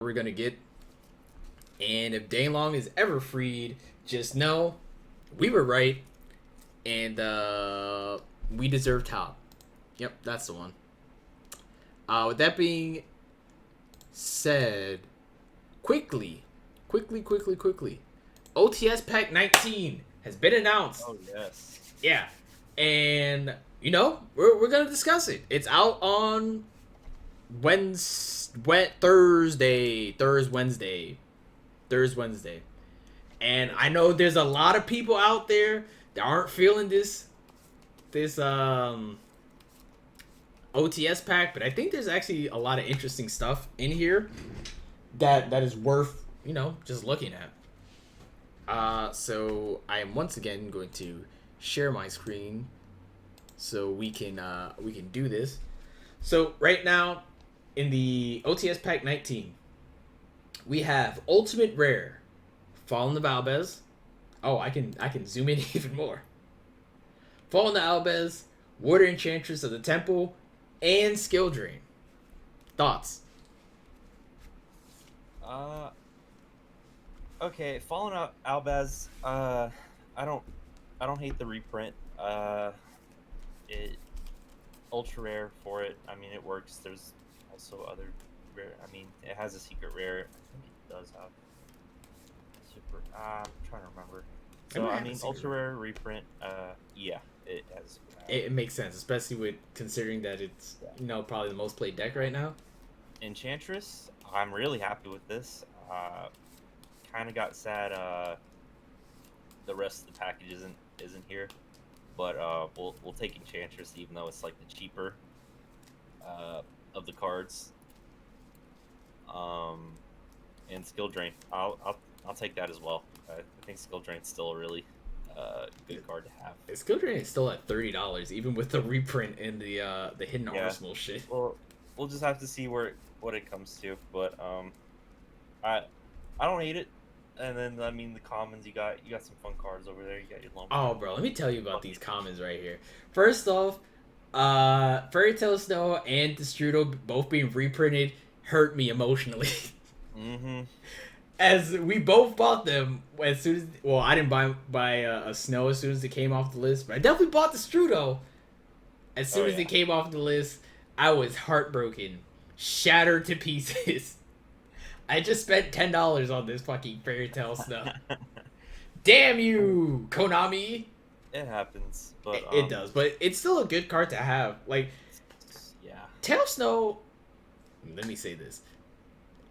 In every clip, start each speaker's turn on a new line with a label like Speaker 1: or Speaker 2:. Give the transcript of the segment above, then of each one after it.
Speaker 1: we're gonna get. And if Daylong is ever freed, just know we were right, and we deserve top. Yep, that's the one. With that being said, quickly. OTS Pack 19 has been announced.
Speaker 2: Oh yes.
Speaker 1: Yeah, and we're gonna discuss it. It's out on Thursday, and I know there's a lot of people out there that aren't feeling this OTS pack, but I think there's actually a lot of interesting stuff in here that is worth just looking at. So I am once again going to share my screen so we can do this. So right now in the OTS pack 19, we have Ultimate Rare, Fallen the Valbez. Oh, I can zoom in even more. Fallen the Albez, Water Enchantress of the Temple, and Skill Drain. Thoughts?
Speaker 2: Uh, okay. Fallen out Albaz. I don't hate the reprint. It ultra rare for it. I mean, it works. There's also other rare. I mean, it has a secret rare. I think it does have super. I'm trying to remember. So I mean, ultra rare reprint. Yeah, it has.
Speaker 1: It makes sense, especially with considering that it's probably the most played deck right now.
Speaker 2: Enchantress. I'm really happy with this. Kind of got sad. The rest of the package isn't here, but we'll take Enchantress even though it's like the cheaper of the cards. And Skill Drain. I'll take that as well. I think Skill Drain's still a really good card to have.
Speaker 1: Skill Drain is still at $30, even with the reprint and the hidden arsenal shit.
Speaker 2: Well, we'll just have to see what it comes to, but I don't hate it. And then I mean the commons, you got some fun cards over there. You got your Lumber.
Speaker 1: Oh, bro, let me tell you about these commons right here. First off, Fairy Tale Snow and Destrudo both being reprinted hurt me emotionally.
Speaker 2: Mm-hmm.
Speaker 1: As we both bought them as soon as I didn't buy a Snow as soon as it came off the list, but I definitely bought the Strudo as soon as it came off the list. I was heartbroken, shattered to pieces. I just spent $10 on this fucking Fairy Tale Snow. Damn you, Konami!
Speaker 2: It happens, but
Speaker 1: it does, but it's still a good card to have. Like,
Speaker 2: yeah,
Speaker 1: Tail Snow. Let me say this.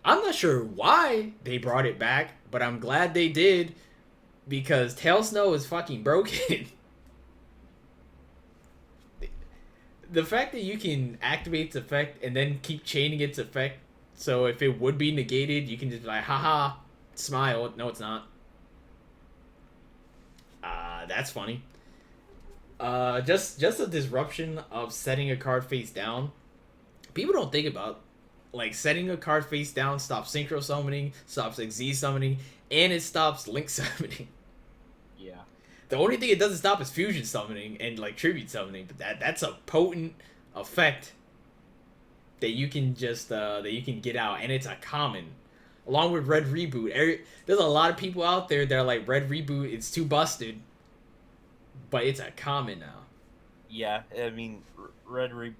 Speaker 1: I'm not sure why they brought it back, but I'm glad they did because Tail Snow is fucking broken. The fact that you can activate its effect and then keep chaining its effect, so if it would be negated, you can just be like, haha, smile. No, it's not. That's funny. Just a disruption of setting a card face down. People don't think about like setting a card face down stops synchro summoning, stops XZ summoning, and it stops link summoning.
Speaker 2: Yeah.
Speaker 1: The only thing it doesn't stop is fusion summoning and like tribute summoning, but that's a potent effect that you can just that you can get out, and it's a common. Along with Red Reboot, there's a lot of people out there that are like Red Reboot, it's too busted, but it's a common now.
Speaker 2: Yeah, I mean Red Reboot.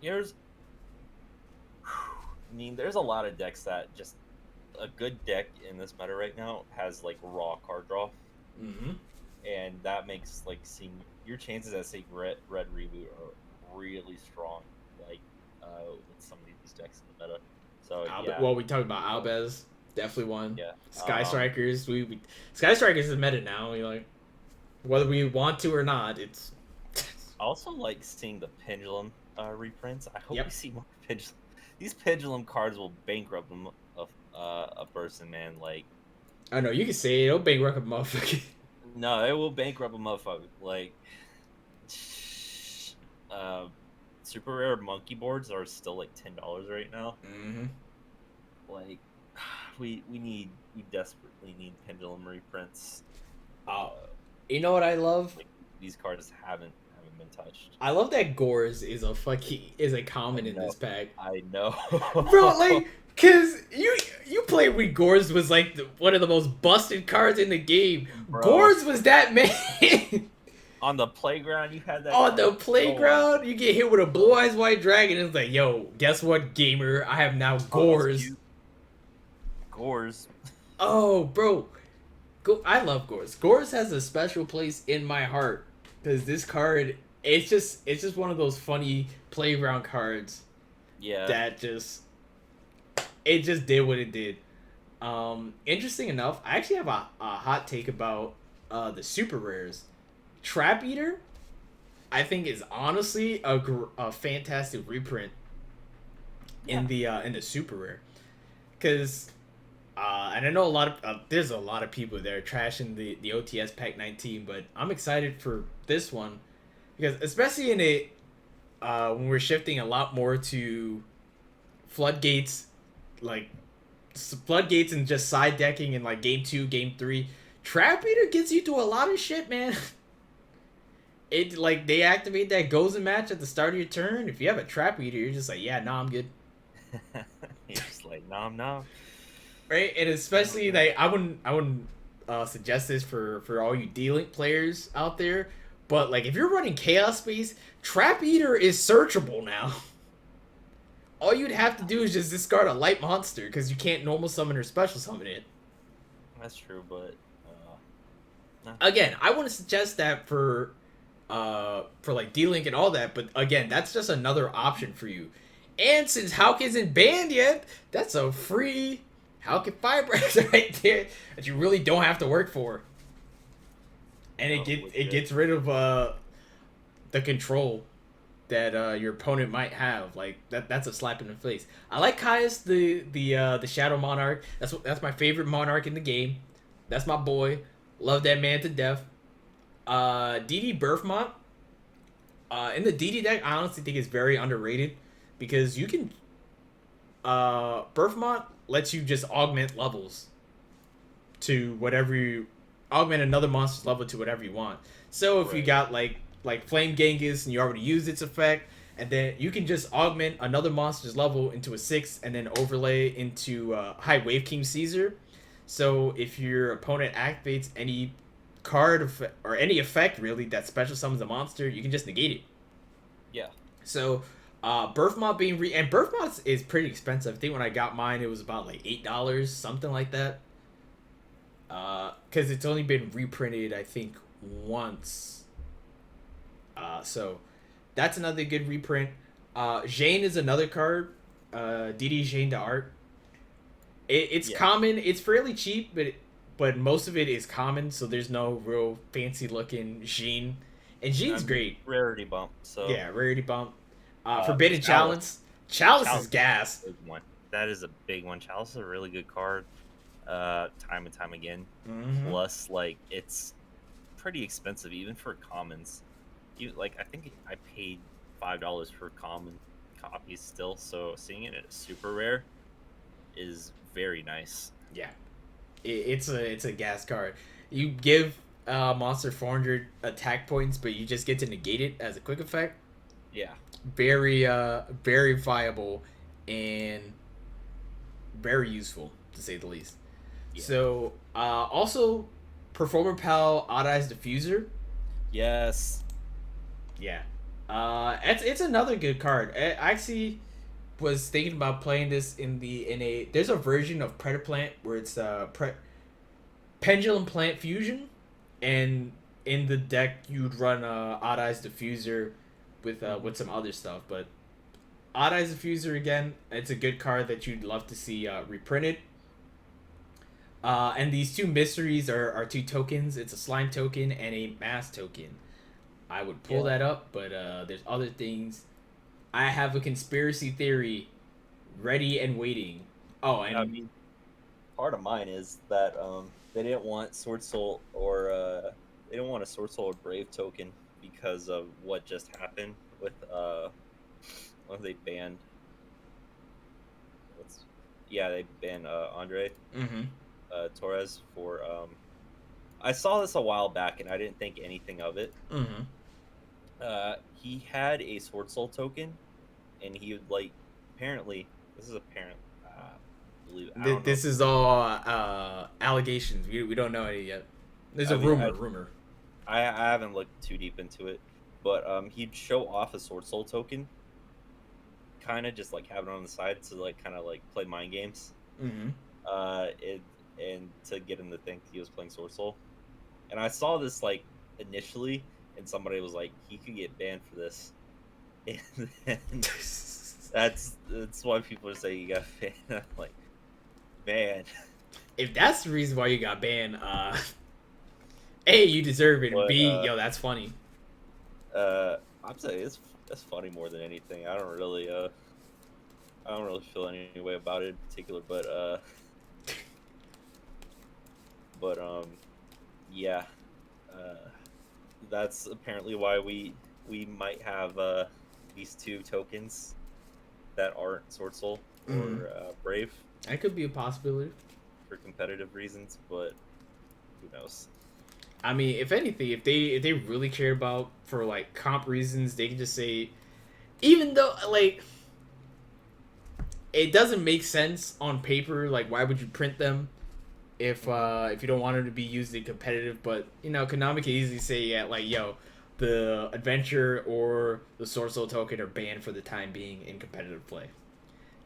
Speaker 2: There's a lot of decks that just a good deck in this meta right now has like raw card draw, and that makes like seeing your chances at seeing Red Reboot are really strong. Like with some of these decks in the meta. So
Speaker 1: Well, we talked about Albez, definitely one.
Speaker 2: Yeah.
Speaker 1: Sky Strikers, we Sky Strikers is meta now. You like whether we want to or not, it's.
Speaker 2: I also like seeing the Pendulum reprints. I hope we see more Pendulum. These Pendulum cards will bankrupt a person, man. Like,
Speaker 1: I know you can say it. It'll bankrupt a motherfucker.
Speaker 2: No, it will bankrupt a motherfucker. Like, super rare monkey boards are still like $10 right now.
Speaker 1: Mm-hmm.
Speaker 2: Like, we desperately need Pendulum reprints.
Speaker 1: You know what I love?
Speaker 2: Like, these cards haven't been touched.
Speaker 1: I love that Gores is a common in this pack.
Speaker 2: I know.
Speaker 1: Bro, like Cause you played when Gores was like one of the most busted cards in the game.
Speaker 2: Bro,
Speaker 1: Gores was that man.
Speaker 2: on the playground, you had that
Speaker 1: On the
Speaker 2: card. Oh my
Speaker 1: playground, you get hit with a blue eyes white dragon. And it's like, yo, guess what, gamer? I have now
Speaker 2: Oh, that was
Speaker 1: Gores.
Speaker 2: cute. Gores.
Speaker 1: Oh, bro, I love Gores. Gores has a special place in my heart because this card, it's just one of those funny playground cards
Speaker 2: Yeah.
Speaker 1: that it just did what it did. Interesting enough, I actually have a hot take about the super rares. Trap Eater, I think is honestly a fantastic reprint in the super rare, because and I know there's a lot of people that are trashing the OTS Pack 19, but I'm excited for this one because especially in it when we're shifting a lot more to floodgates, like floodgates and just side decking in like game 2, game 3. Trap Eater gets you through a lot of shit, man. It like they activate that Gozen match at the start of your turn. If you have a Trap Eater, you're just like, yeah, nah, I'm good.
Speaker 2: You're just like, nom nom.
Speaker 1: Right? And especially like I wouldn't suggest this for all you D-Link players out there, but like if you're running Chaos Space, Trap Eater is searchable now. All you'd have to do is just discard a light monster because you can't normal summon or special summon it.
Speaker 2: That's true, but
Speaker 1: Again, I wouldn't suggest that for like D-Link and all that, but again, that's just another option for you. And since Hulk isn't banned yet, that's a free Hulk and Firebrax right there that you really don't have to work for. And it gets rid of the control that your opponent might have. Like that's a slap in the face. I like Caius the Shadow Monarch. That's my favorite monarch in the game. That's my boy. Love that man to death. DD Birthmont. In the DD deck, I honestly think it's very underrated because you can. Birthmont lets you just augment levels to whatever you augment another monster's level to whatever you want. So if you got like Flame Genghis and you already used its effect, and then you can just augment another monster's level into a 6 and then overlay into High Wave King Caesar. So if your opponent activates any card or any effect really that special summons a monster, you can just negate it.
Speaker 2: yeah.
Speaker 1: So Birthmont being and Birthmont is pretty expensive. I think when I got mine it was about like $8, something like that. Because it's only been reprinted I think once. So that's another good reprint. Jane is another card. DD Jane de Art. It's common. It's fairly cheap, but most of it is common, so there's no real fancy looking Jean. And Jean's great.
Speaker 2: Rarity bump. So
Speaker 1: yeah, rarity bump. Forbidden Chalice. Chalice is gas.
Speaker 2: One. That is a big one. Chalice is a really good card. Time and time again.
Speaker 1: Mm-hmm.
Speaker 2: Plus, like it's pretty expensive even for commons. Like I think I paid $5 for common copies still. So seeing it at super rare is very nice.
Speaker 1: Yeah, it's a gas card. You give monster 400 attack points, but you just get to negate it as a quick effect.
Speaker 2: Yeah,
Speaker 1: very viable and very useful to say the least. Yeah. So also Performer Pal Odd Eyes Diffuser.
Speaker 2: Yes.
Speaker 1: Yeah. It's another good card. I actually was thinking about playing this in a there's a version of Predaplant where it's Pendulum Plant Fusion, and in the deck you'd run Odd Eyes Diffuser with some other stuff, but Odd Eyes Diffuser again, it's a good card that you'd love to see reprinted. And these two mysteries are two tokens. It's a slime token and a mass token. I would pull that up, but there's other things. I have a conspiracy theory ready and waiting. Oh, and
Speaker 2: I mean, part of mine is that they didn't want Sword Soul or they didn't want a Sword Soul or Brave token because of what just happened with when they banned. They banned Andre Torres for. I saw this a while back and I didn't think anything of it. He had a Sword Soul token, and he would apparently this is apparent. believe it. I don't know.
Speaker 1: This is all allegations. We don't know any yet. There's a rumor.
Speaker 2: I haven't looked too deep into it, but he'd show off a Sword Soul token, kind of just like have it on the side to like kind of like play mind games.
Speaker 1: Mm-hmm.
Speaker 2: And to get him to think he was playing Sword Soul. And I saw this like initially, and somebody was like, he could get banned for this. And then that's why people are saying he got banned. I'm like, man,
Speaker 1: if that's the reason why you got banned, A, you deserve it, and
Speaker 2: but,
Speaker 1: B, yo, that's funny.
Speaker 2: I'm saying that's funny more than anything. I don't really feel any way about it in particular, but yeah, that's apparently why we might have these two tokens that aren't Sword Soul or Brave.
Speaker 1: That could be a possibility
Speaker 2: for competitive reasons, but who knows?
Speaker 1: I mean, if anything, if they really care about for like comp reasons, they can just say, even though like it doesn't make sense on paper, like why would you print them if you don't want them to be used in competitive? But you know, Konami can easily say, yeah, like yo, the adventure or the Sword Soul token are banned for the time being in competitive play.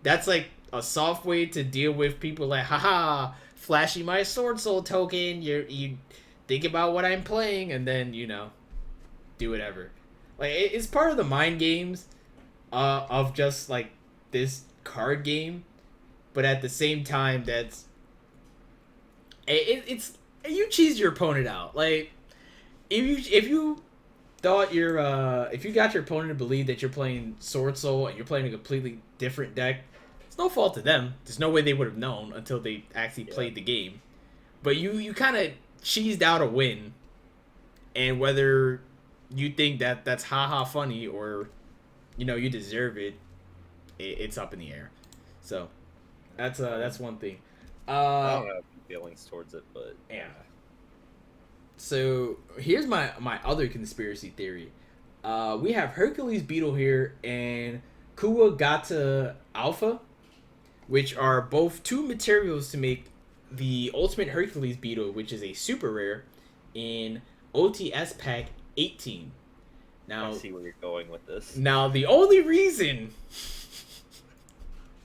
Speaker 1: That's like a soft way to deal with people like, haha, flashing my Sword Soul token. You think about what I'm playing, and then you know, do whatever. Like it's part of the mind games, of just like this card game, but at the same time, it's you cheese your opponent out. Like if you thought if you got your opponent to believe that you're playing Sword Soul and you're playing a completely different deck, it's no fault to them. There's no way they would have known until they actually played the game. But you kind of cheesed out a win, and whether you think that that's haha funny or you know you deserve it, it's up in the air. So that's one thing.
Speaker 2: I don't have feelings towards it, but
Speaker 1: yeah. So here's my other conspiracy theory. We have Hercules Beetle here and Kuwagata Alpha, which are both two materials to make the Ultimate Hercules Beetle, which is a super rare, in OTS Pack 18. Now,
Speaker 2: I see where you're going with this.
Speaker 1: Now, the only reason...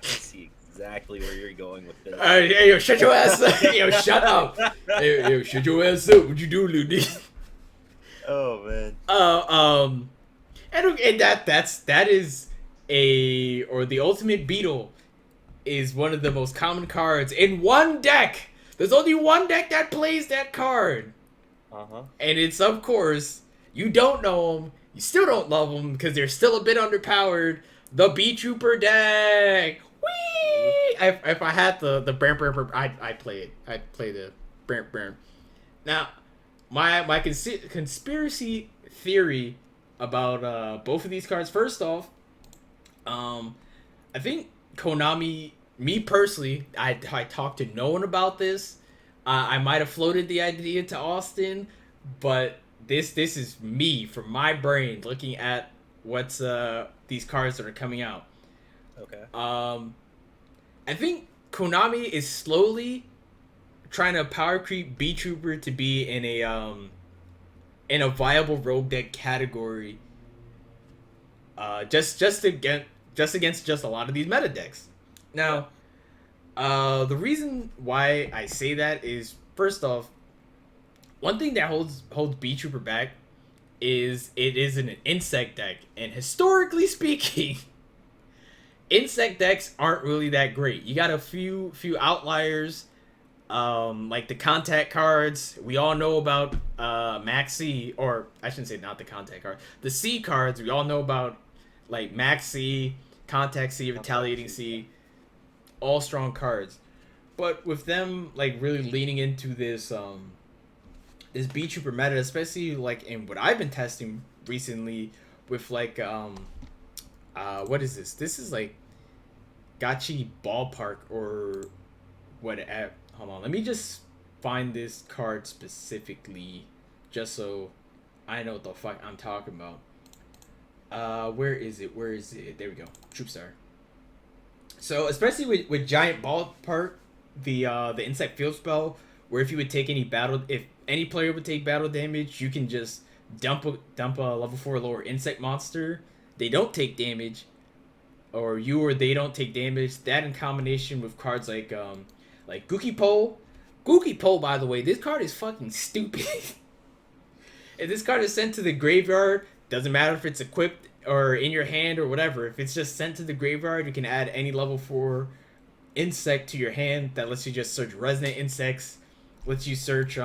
Speaker 2: I see exactly where you're going with this.
Speaker 1: Hey, yo, shut your ass up. Yo, shut up. Yo, shut your ass up. What you do, Ludi?
Speaker 2: Oh, man.
Speaker 1: And that is the Ultimate Beetle is one of the most common cards in one deck. There's only one deck that plays that card.
Speaker 2: Uh-huh. And
Speaker 1: it's, of course, you don't know them, you still don't love them because they're still a bit underpowered. The B Trooper deck. Whee! If I had the brr, I'd play it. I'd play the brr. Now, my conspiracy theory about both of these cards. First off, I think Konami, me personally, I talked to no one about this. I might have floated the idea to Austin, but this is me from my brain looking at what's these cards that are coming out.
Speaker 2: Okay.
Speaker 1: I think Konami is slowly trying to power creep B Trooper to be in a viable rogue deck category. Just against just a lot of these meta decks. Now, the reason why I say that is, first off, one thing that holds B Trooper back is it is an insect deck, and historically speaking, insect decks aren't really that great. You got a few outliers, like the contact cards. We all know about Max C, or I shouldn't say not the contact card. The C cards, we all know about, like Max C, Contact C, Retaliating C, all strong cards. But with them like really leaning into this this B Trooper meta, especially like in what I've been testing recently with like what is this? This is like Gachi Ballpark or what? Hold on, let me just find this card specifically, just so I know what the fuck I'm talking about. Where is it? There we go. Troop Star. So especially with giant ball part, the insect field spell, where if you would take any battle, if any player would take battle damage, you can just dump a level 4 lower insect monster. They don't take damage, or you or they don't take damage. That in combination with cards like Gookie Pole. Gookie Pole, by the way, this card is fucking stupid. If this card is sent to the graveyard, doesn't matter if it's equipped or in your hand or whatever. If it's just sent to the graveyard, you can add any level 4 insect to your hand that lets you just search resonant insects, lets you search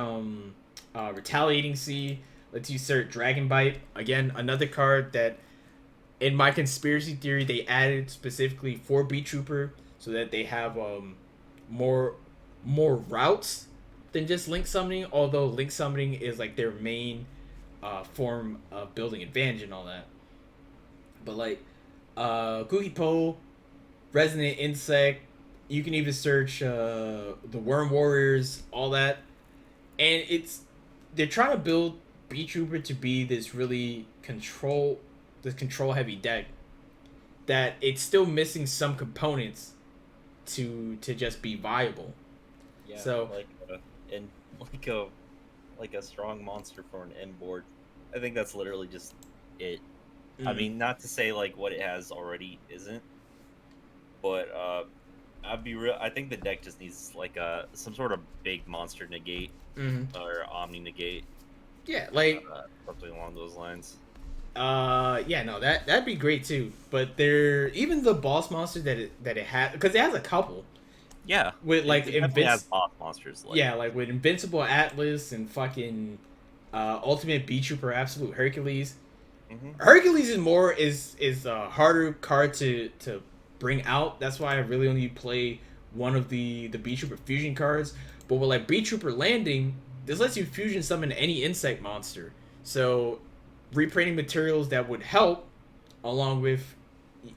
Speaker 1: retaliating sea, lets you search dragon bite. Again, another card that in my conspiracy theory they added specifically for Beat Trooper so that they have more more routes than just link summoning, although link summoning is like their main form of building advantage and all that. But like Cookie Pole, Resonant Insect, you can even search the Worm Warriors, all that. And they're trying to build Beat Trooper to be this control heavy deck that it's still missing some components to just be viable.
Speaker 2: Yeah,
Speaker 1: So
Speaker 2: and like a like a strong monster for an end board. I think that's literally just it. I mean, not to say like what it has already isn't, but I'd be real. I think the deck just needs like some sort of big monster negate or omni negate.
Speaker 1: yeah, like
Speaker 2: Something along those lines.
Speaker 1: yeah, no, that'd be great too. But there, even the boss monster that it has, because it has a couple.
Speaker 2: Yeah,
Speaker 1: With like
Speaker 2: it definitely has boss monsters. Like,
Speaker 1: yeah, like with Invincible Atlas and fucking Ultimate Beat Trooper Absolute Hercules. Hercules is a harder card to bring out. That's why I really only play one of the Beat Trooper fusion cards. But with like Beat Trooper Landing, this lets you fusion summon any insect monster. So reprinting materials that would help, along with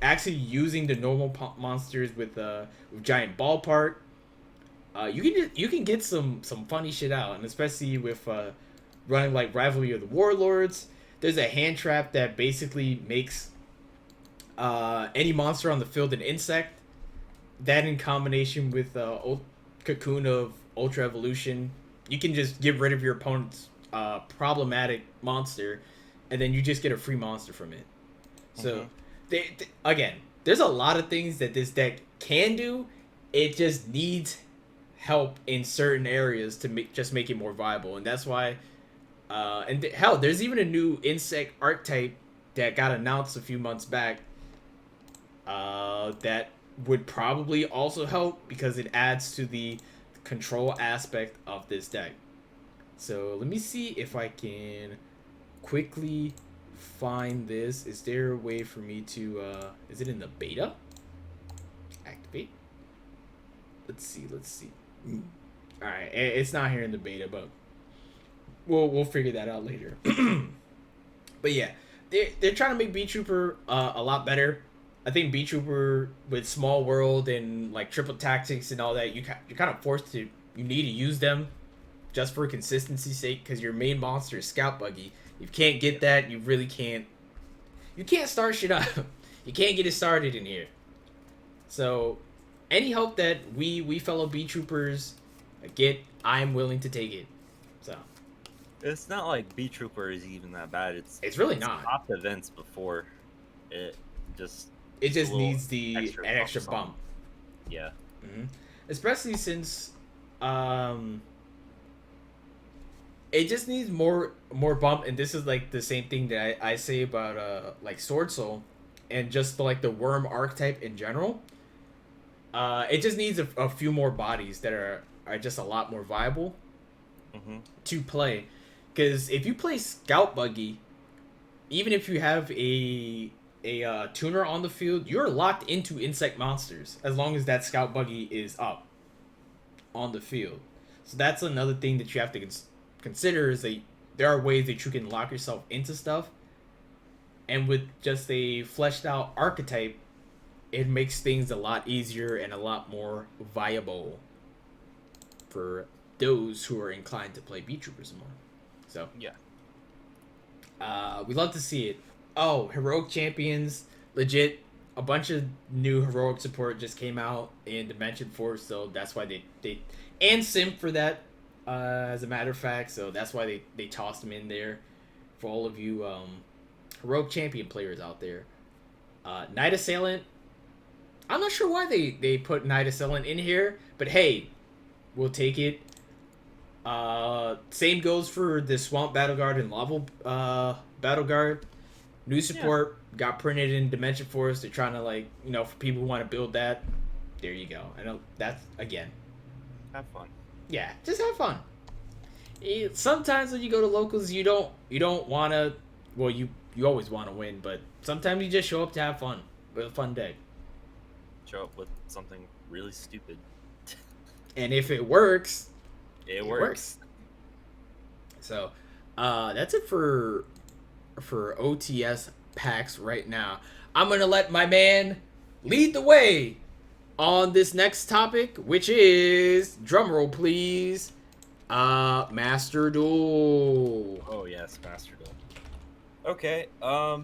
Speaker 1: actually using the normal monsters with giant ballpark. You can get some funny shit out, and especially with running like Rivalry of the Warlords. There's a hand trap that basically makes any monster on the field an insect. That in combination with Cocoon of Ultra Evolution, you can just get rid of your opponent's problematic monster, and then you just get a free monster from it. So, again, there's a lot of things that this deck can do. It just needs help in certain areas to make it more viable, and that's why. Hell, there's even a new insect archetype that got announced a few months back. That would probably also help because it adds to the control aspect of this deck. So let me see if I can quickly find this. Is there a way for me to is it in the beta? Activate. Let's see. Alright, it's not here in the beta, but we'll figure that out later. But yeah, they're trying to make Beat Trooper a lot better. I think Beat Trooper with Small World and like triple tactics and all that, you're kind of forced to, you need to use them just for consistency's sake, because your main monster is Scout Buggy. If you can't get that, you really can't. You can't start shit up. You can't get it started in here. So, any help that we fellow Beat Troopers get, I'm willing to take it. So,
Speaker 2: it's not like Beat Trooper is even that bad.
Speaker 1: It's really not.
Speaker 2: Top events before it just
Speaker 1: needs an extra bump.
Speaker 2: Yeah.
Speaker 1: Especially since it just needs more bump, and this is like the same thing that I say about like Sword Soul and just like the worm archetype in general. It just needs a few more bodies that are just a lot more viable to play. Because if you play Scout Buggy, even if you have a tuner on the field, you're locked into insect monsters as long as that Scout Buggy is up on the field. So that's another thing that you have to consider, is that there are ways that you can lock yourself into stuff, and with just a fleshed out archetype, it makes things a lot easier and a lot more viable for those who are inclined to play Beat Troopers more. So
Speaker 2: yeah,
Speaker 1: we love to see it. Oh, Heroic Champions, legit. a bunch of new heroic support just came out in Dimension Force, so that's why they and Sim for that, as a matter of fact. So that's why they tossed them in there for all of you heroic champion players out there. Night Assailant. I'm not sure why they put Night Assailant in here, but hey, we'll take it. Same goes for the Swamp Battle Guard and Lava Battle Guard. New support got printed in Dimension Force. They're trying to, like, for people who want to build that. There you go. I know that's, again.
Speaker 2: Have fun.
Speaker 1: Yeah, just have fun. Sometimes when you go to locals, you don't want to. Well, you always want to win, but sometimes you just show up to have fun with a fun deck.
Speaker 2: Show up with something really stupid.
Speaker 1: And if it works,
Speaker 2: it works.
Speaker 1: So, that's it for OTS packs right now. I'm gonna let my man lead the way on this next topic, which is, drumroll please, Master Duel.
Speaker 2: Oh yes, Master Duel. Okay,